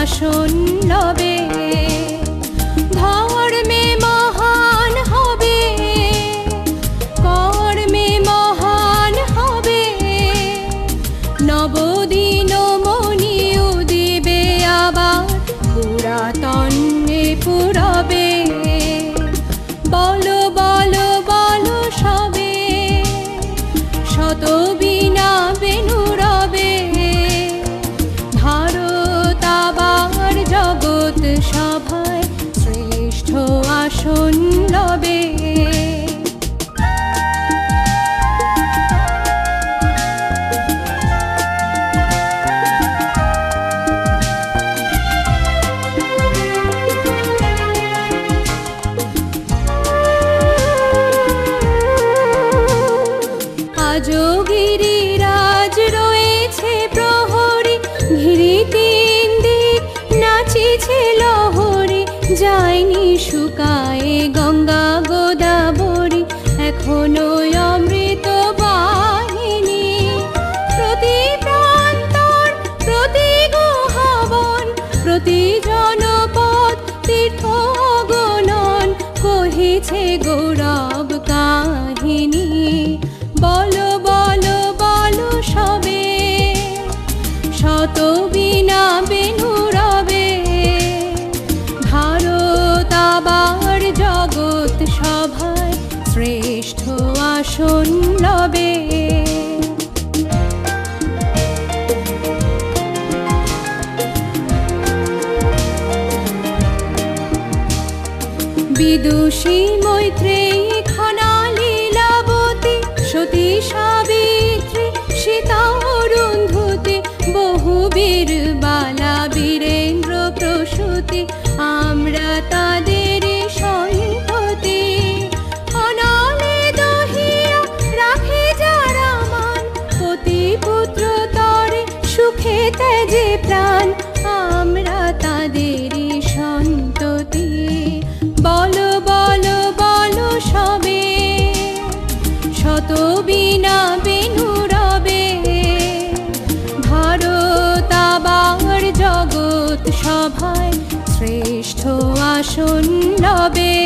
আসন লবে। ধর্মে মহান হবে, কর্মে মহান হবে, নবদিন মণিও দিবে আবার পুরাতনে পুরবে। বলো বলো বলো সবে, শত বীণা বেণু রবে। ভারত আবার জগৎ সভায় শ্রেষ্ঠ আসন লবে। আজও গিরিরাজ রয়েছে প্রহরী, ঘিরি তিন দিক নাচিছে লহরী। যায়নি শুকায়ে গঙ্গা গোদাবরী, এখনো অমৃত বাহিনী। প্রতি প্রান্তর প্রতি গুহাবন, প্রতি জনপদ তীর্থ গণন, কহিছে গৌরব কাহিনী। বলো বলো বলো সবে, শত বীণা বেণু রবে। ভারত আবার জগৎ সভায় শ্রেষ্ঠ আসন লবে। বিদুষী মৈত্রেয়ী খনা লীলাবতী, সতী সাবিত্রী সীতা অরুন্ধতী, বহু বীর বালা বীরেন্দ্র প্রসূতি, আমরা তাদের সন্ততি। অনালে দহিয়া রাখে যারা মান, পতি পুত্র তরে সুখে তেজে প্রাণ, আমরা তাদের সন্ততি। বলো বলো বলো সবে, শত বীণা বেণু রবে। ভারত আবার জগৎ সভায় শ্রেষ্ঠ আসন লবে।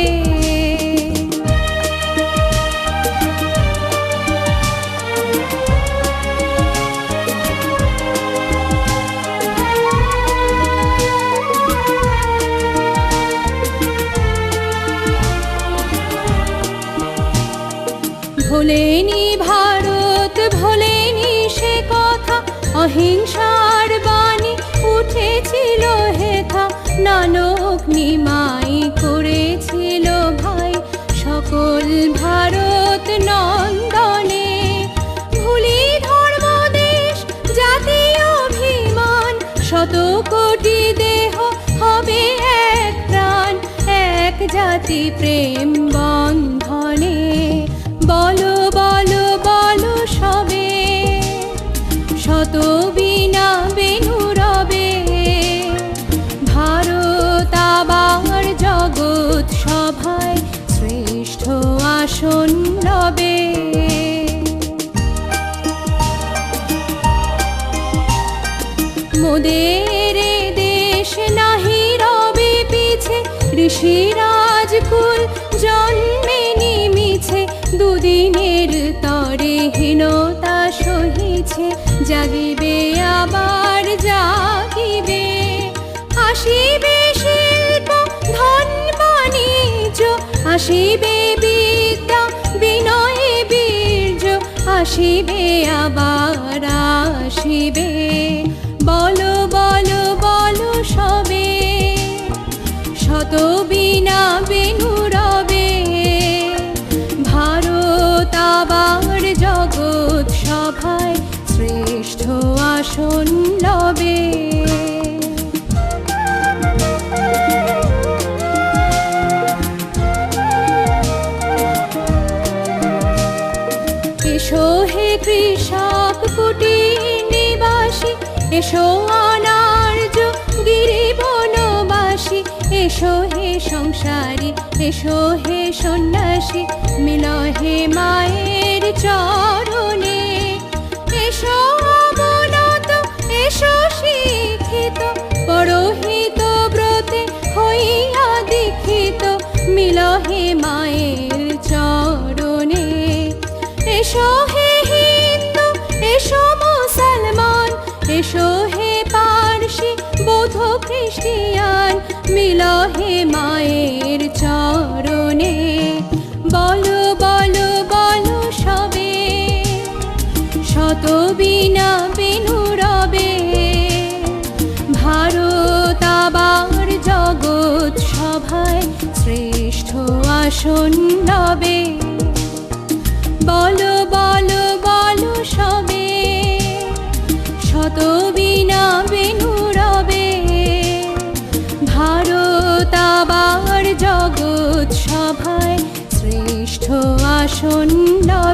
ভোলেনি ভারত ভোলেনি সে কথা, অহিংসার বাণী উঠেছিল হেথা। নানক নিমাই করেছিল ভাই সকল ভারত নন্দনে। ভুলি ধর্ম দেশ জাতি অভিমান, শত কোটি দেহ হবে এক প্রাণ, এক জাতি প্রেম বন্ধনে। বলো বলো বলো সবে, শত বীণা বেণু রবে। ভারত আবার জগৎ সভায় শ্রেষ্ঠ আসন লবে। মোদের দেশ নাহি রবে পিছে, ঋষিরাজ কুল জন্মেনি মিছে। দুদিনের তরে হীনতা সহিছে, জাগিবে আবার জাগিবে। আসিবে শিল্প ধন বাণিজ্য, আসিবে বিদ্যা বিনয়ে বীর্য, আসিবে আবার আসিবে। বলো বলো বলো সবে, শত বীণা বেণু রবে। ভারত আবার জগৎ সভায় শ্রেষ্ঠ আসন লবে। এসো হে কৃষক কুটির নিবাসী, এসো অনার্য গিরি বনবাসী। এসো হে সংসারী, এসো হে সন্ন্যাসী, মিল হে মায়ের চরণে। এসো অবনত, এসো শিক্ষিত, পড়ো হে মিলহে মায়ের চরণে। বলো বলো বলো সবে, শত বীণা বেনু রবে, ভারত আবার জগৎ সভায় শ্রেষ্ঠ আসন লবে। বলো বলো বলো সবে, শত বীণা বেনু রবে, ভারত আবার জগৎ সভায় শ্রেষ্ঠ আসন লবে।